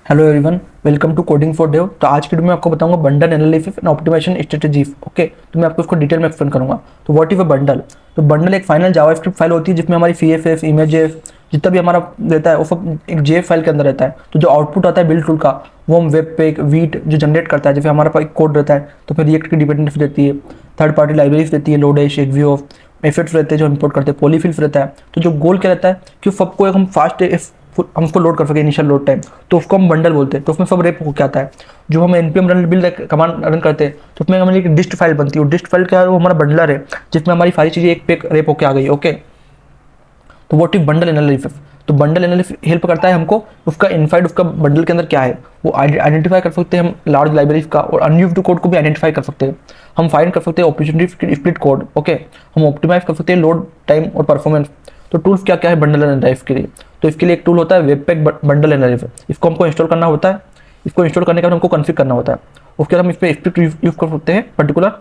Hello everyone, welcome to coding for dev. तो आज की वीडियो में आपको बताऊंगा bundle analysis and optimisation strategy. Okay, तो मैं आपको इसको डिटेल में एक्सप्लेन करूंगा। तो व्हाट इज अ बंडल? तो बंडल एक फाइनल जावास्क्रिप्ट फाइल होती है जिसमें हमारी सीएसएस, इमेजेस, जितना भी हमारा रहता है वो सब एक जेएफ फाइल के अंदर रहता है। तो जो आउटपुट आता है बिल्ड टूल का, वो हम वेब पे एक वीट जो जनरेट करता है। जैसे हमारे पास एक कोड रहता है तो फिर रिएक्ट की डिपेंडेंसी देती है, थर्ड पार्टी लाइब्रेरीज देती है, लोडेश, एक्वियो, एफेक्ट्स रहते हैं जो इंपोर्ट करते हैं, पॉलीफिल्स रहता है। तो जो गोल क्या रहता है कि सबको एक हम फास्ट हम उसको लोड कर सके इनिशियल लोड टाइम, तो उसको हम बंडल बोलते हैं। तो उसमें सब रेप हो क्या आता है, जो हम NPM run build command run करते हैं तो उसमें हमारी एक डिस्ट फाइल बनती है। डिस्ट फाइल क्या है, वो हमारा बंडलर है जिसमें हमारी सारी चीज़ें एक पे रेप होकर आ गई। ओके, तो व्हाट इज बंडल एनालिसिस? तो बंडल एनालिसिस हेल्प करता है हमको उसका इनसाइड, उसका बंडल के अंदर क्या है वो आइडेंटिफाई कर सकते हैं हम, लार्ज लाइब्रेरीज का और अनयूज्ड कोड को भी आइडेंटिफाई कर सकते हैं। हम फाइंड कर सकते हैं अपॉर्चुनिटी स्प्लिट कोड। ओके, हम ऑप्टिमाइज कर सकते हैं लोड टाइम और परफॉर्मेंस। तो टूल्स क्या क्या है बंडल एनालिसिस के लिए? तो इसके लिए एक टूल होता है वेबपैक बंडल एनालिसिस। इसको हमको इंस्टॉल करना होता है। इसको इंस्टॉल करने के बाद हमको कॉन्फ़िगर करना होता है। उसके बाद हम इस पर स्क्रिप्ट यूज कर सकते हैं पर्टिकुलर,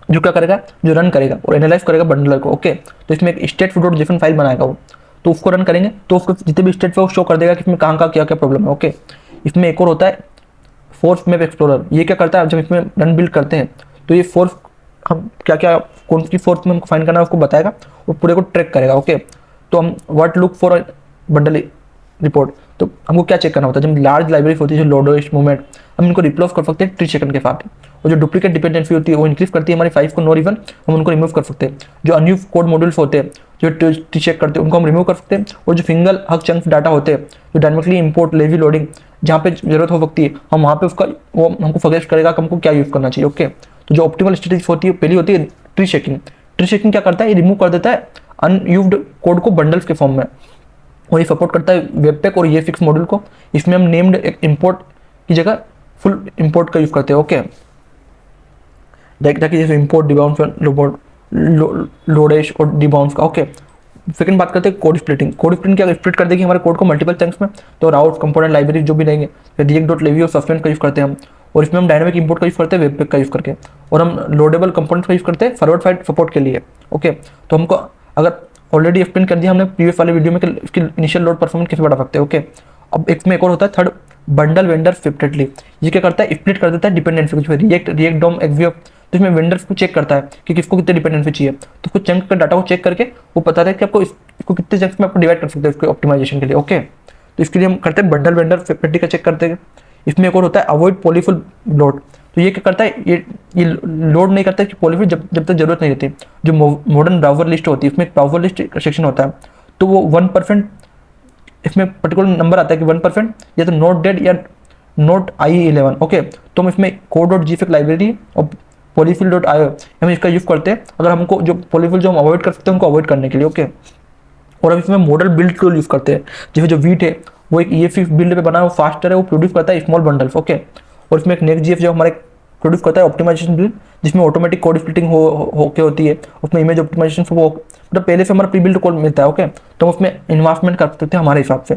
जो क्या करेगा, जो रन करेगा और एनालाइज करेगा बंडलर को। ओके, तो इसमें एक स्टेट डॉट जेसन फाइल बनाएगा वो, तो उसको रन करेंगे तो उसको जितने भी स्टेट पे वो शो कर देगा कि इसमें कहाँ कहाँ क्या क्या प्रॉब्लम है। ओके, इसमें एक और होता है फोर्स मैप एक्सप्लोरर। ये क्या करता है, जब इसमें रन बिल्ड करते हैं तो ये फोर्स हम क्या क्या कौन सी फोर्स में हमको फाइंड करना है उसको बताएगा और पूरे को ट्रैक करेगा। ओके, तो हम what look for bundle report, तो हमको क्या चेक करना होता है, जब लार्ज लाइब्रेरी होती है जो लोडेस्ट मूवमेंट, हम इनको रिप्लेस कर सकते हैं 3 सेकंड के साथ। और जो डुप्लीकेट डिपेंडेंसी होती है वो इंक्रीज करती है हमारी फाइल को, नो रिवन हम उनको रिमूव कर सकते हैं। जो अनयूज कोड मॉड्यूल्स होते हैं जो टी चेक करते हैं उनको हम रिमूव कर सकते हैं। और जो सिंगल हक चंक डाटा होते हैं जो डायनेमिकली इंपोर्ट लेवी लोडिंग जहाँ पे जरूरत हो सकती है, हम वहाँ पे उसका वो हमको सजेस्ट करेगा कि हमको क्या यूज़ करना चाहिए। ओके, तो जो ऑप्टिमल स्ट्रेटजी होती है पहली होती है ट्री शेकिंग। ट्री शेकिंग क्या करता है, ये रिमूव कर देता है अनयूज्ड कोड को बंडल्स के फॉर्म में, और ये सपोर्ट करता है वेबपैक और ये फिक्स मॉड्यूल को। इसमें हम नेम्ड एक इंपोर्ट की जगह फुल इंपोर्ट का यूज करते हैं। ओके, ताकि जैसे इंपोर्ट डिबाउंस लोडेश और डिबाउंस का। ओके, सेकंड बात करते हैं कोड स्प्लिटिंग। कोड स्प्लिटिंग क्या स्प्लिट कर देगी हमारे कोड को मल्टीपल चंक्स में। तो राउट कंपोनेंट लाइब्रेरी जो भी रहेंगे, रिएक्ट डॉट लेवी और सस्पेंड का यूज करते हैं हम, और इसमें हम डायनेमिक इंपोर्ट का यूज करते हैं वेबपैक का यूज करके, और हम लोडेबल कंपोनेंट का यूज करते हैं फॉरवर्ड फाइल सपोर्ट के लिए। ओके, तो हमको अगर ऑलरेडी एक्सप्लेन कर दिया हमने प्रीवियस वाले वीडियो में कि इसकी इनिशियल लोड परफॉर्मेंस कैसे बढ़ा सकते हैं। ओके, अब इसमें एक और होता है थर्ड बंडल वेंडर सेपरेटली। ये क्या करता है, स्प्लिट कर देता है डिपेंडेंसी को, रिएक्ट डोम एक्वियो। तो इसमें वेंडर्स को चेक करता है कि किसको कितने डिपेंडेंसी चाहिए, तो उसको चंक का डाटा को चेक करके वो बताता है कि आपको इसको कितने चंक्स में आपको डिवाइड कर सकते हैं इसके ऑप्टिमाइजेशन के लिए। ओके, तो इसके लिए हम करते हैं बंडल वेंडर सेपरेटली का चेक करते हैं। इसमें एक और होता है अवॉइड पॉलीफुल लोड। तो ये क्या करता है, ये लोड नहीं करता है कि पॉलीफिल जब तक जरूरत नहीं रहती। जो मॉडर्न ब्राउजर लिस्ट होती है उसमें एक ब्राउजर लिस्ट सेक्शन होता है, तो वो 1% इसमें पर्टिकुलर नंबर आता है कि 1% या तो नोट डेड या नोट IE11। ओके, तो हम इसमें कोड डॉट जीफिक लाइब्रेरी और पॉलीफिल डॉट आयो हम इसका यूज करते हैं अगर हमको जो पॉलीफिल जो हम अवॉइड कर सकते हैं उनको अवॉइड करने के लिए। ओके, और हम इसमें मॉडल बिल्ड टूल यूज करते हैं। जैसे जो वीट है वो एक EFI बिल्ड पे बना है, वो फास्टर है, वो प्रोड्यूस करता है स्मॉल बंडल्स। ओके, और इसमें एक नेक्स्ट GF जो हमारे प्रोड्यूस करता है ऑप्टिमाइजेशन बिल्ड, जिसमें ऑटोमेटिक कोड स्प्लिटिंग होके होती है। उसमें इमेज ऑप्टिमाइजेशन वो मतलब पहले से हमारा प्री बिल्ड कोड मिलता है। ओके, तो उसमें इन्वेस्टमेंट कर सकते हैं हमारे हिसाब से।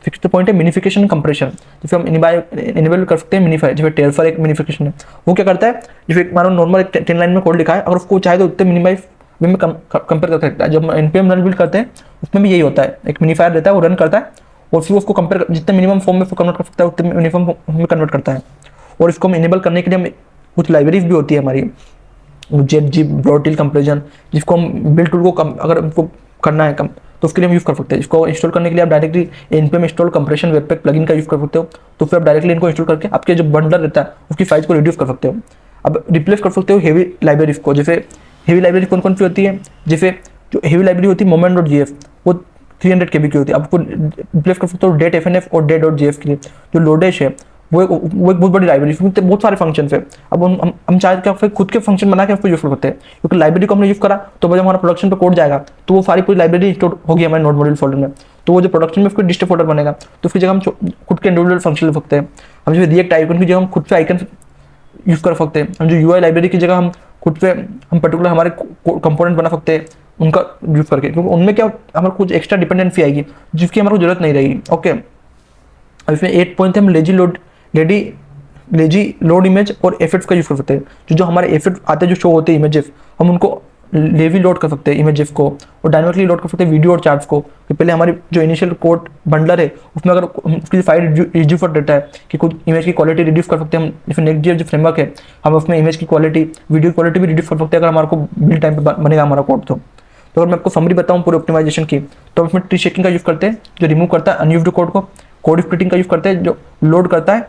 फिक्स्ड पॉइंट है मिनिफिकेशन कंप्रेशन, जैसे हम इनेबल कर सकते हैं मिनीफाई। जैसे टेरफर एक मिनिफिकेशन है, वो क्या करता है, जैसे मानो नॉर्मल 10 लाइन में कोड लिखा है, अगर उसको चाहे तो उतने मिनिमाइज वे में कंपेयर कर सकता है। जब हम npm रन बिल्ड करते हैं उसमें भी यही होता है, एक मिनीफायर रहता है वो रन करता है और फिर उसको कंपेयर जितने मिनिमम फॉर्म में कन्वर्ट कर सकता है उतने मिनिमम फॉर्म में कन्वर्ट करता है। और इसको हम इनेबल करने के लिए हम कुछ लाइब्रेरीज भी होती है हमारी, जेट ब्रॉटिल कंपेरिजन, जिसको हम बिल्ड टूल को अगर हमको करना है कम तो उसके लिए हम यूज़ कर सकते हैं। इसको इंस्टॉल करने के लिए आप directly npm install compression webpack plugin का यूज़ कर सकते हो। तो फिर आप डायरेक्टली इनको इंस्टॉल करके आपके जो बंडलर रहता है उसकी साइज को रिड्यूस कर सकते हो। अब रिप्लेस कर सकते हो हेवी लाइब्रेरीज को। जैसे हेवी लाइब्रेरी कौन कौन सी होती है, जैसे जो हेवी लाइब्रेरी होती है मोमेंट डॉट GF, वो 300 KB की होती है। आपको रिप्लेस कर सकते हो डेट FNF और डेट डॉट GF के लिए। जो लोडेश है वो एक बहुत बड़ी लाइब्रेरी, उसमें बहुत सारे फंक्शन है। अब हम चाहे क्या फिर खुद के फंक्शन बना के उसको यूज कर सकते हैं, क्योंकि लाइब्रेरी को हमने यूज करा तो जब हमारा प्रोडक्शन पे कोड जाएगा तो वो सारी पूरी लाइब्रेरी इंस्टॉल होगी हमारे नोड मॉड्यूल फोल्डर में। तो वो जो प्रोडक्शन में उसको डिस्ट फोल्डर बनेगा, तो उसकी जगह हम खुद के इंडिविजुअल फंक्शन ले सकते हैं। हम जो रिएक्ट आइकन की जगह हम खुद से आइकन यूज कर सकते हैं। हम जो UI लाइब्रेरी की जगह हम खुद से हम पर्टिकुलर हमारे कंपोनेंट बना सकते हैं उनका यूज करके, क्योंकि उनमें क्या हमारे कुछ एक्स्ट्रा डिपेंडेंसी आएगी जिसकी हमारे को जरूरत नहीं रहेगी। ओके, अब इसमें 8 पॉइंट है, हम लेजी लोड इमेज और एफेक्ट्स का यूज कर सकते हैं। जो हमारे एफेक्ट आते हैं जो शो होते हैं इमेजेस, हम उनको लेवी लोड कर सकते हैं इमेजेस को, और डायनामिकली लोड कर सकते हैं वीडियो और चार्ट्स को। कि पहले हमारी जो इनिशियल कोड बंडलर है उसमें अगर उसकी फाइल रिड्यूस कर देता है कि कुछ इमेज की क्वालिटी रिड्यूस कर सकते हैं हम, जैसे नेक्स्ट.जेएस जो फ्रेमवर्क है हम उसमें इमेज की क्वालिटी, वीडियो क्वालिटी भी रिड्यूस कर सकते हैं अगर हमारे को बिल्ड टाइम पे बनेगा हमारा कोड। तो अगर मैं आपको समरी बताऊँ पूरे ऑप्टिमाइजेशन की, तो हम इसमें ट्री शेकिंग का यूज़ करते हैं जो रिमूव करता है अनयूज्ड कोड को। कोड स्प्लिटिंग का यूज़ करते हैं जो लोड करता है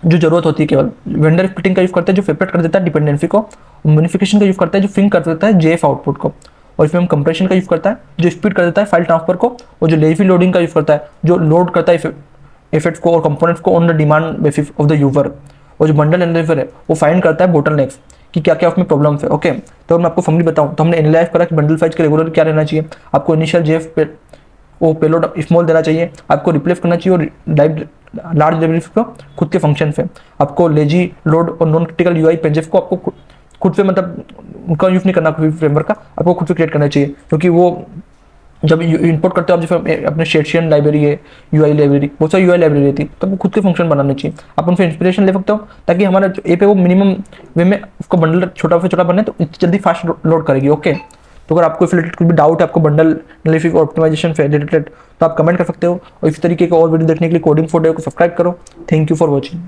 जो जरूरत होती है केवल। वेंडर स्प्लिटिंग का यूज़ करता है जो सेपरेट कर देता है डिपेंडेंसी को। यूनिफिकेशन का यूज़ करता है जो फिंक कर देता है जेएफ आउटपुट को। और इसमें हम कंप्रेशन का यूज़ करता है जो स्पीड कर देता है फाइल ट्रांसफर को। और जो लेवी लोडिंग का यूज़ करता है जो लोड करता है इफेक्ट्स को और कंपोनेंट्स को on the demand basis of the user. और जो बंडल एनालाइजर है वो फाइंड करता है बोटलनेक्स कि क्या क्या उसमें प्रॉब्लम्स है। ओके, तो मैं आपको समरी बताऊं तो हमने एनालाइज करा कि बंडल साइज के रेगुलर क्या रहना चाहिए। आपको इनिशियल जेएफ पे वो पेलोड स्मॉल देना चाहिए, आपको रिप्लेस करना चाहिए और लार्ज लाइब्रेरी को खुद के फंक्शन से। आपको लेजी लोड और नॉन क्रिटिकल यूआई पेजेस को आपको खुद से मतलब उनका यूज़ नहीं करना कोई फ्रेमवर्क का, आपको खुद से क्रिएट करना चाहिए। क्योंकि वो जब इंपोर्ट करते हो आप, जैसे अपने शेडशियन लाइब्रेरी है, यूआई लाइब्रेरी, बहुत सारी यूआई लाइब्रेरी रहती है, तो आपको खुद के फंक्शन बनाने चाहिए। आप उनसे इंस्पिरेशन ले सकते हो ताकि हमारा जो ऐप है वो मिनिमम वे में उसका बंडल छोटा से छोटा बने तो जल्दी फास्ट लोड करेगी। ओके, तो अगर आपको रिलेटेड कुछ भी डाउट है आपको बंडल एनालिसिस और ऑप्टिमाइजेशन से रिलेटेड, तो आप कमेंट कर सकते हो। और इस तरीके का और वीडियो देखने के लिए कोडिंग फॉर डेव को सब्सक्राइब करो। Thank you for watching.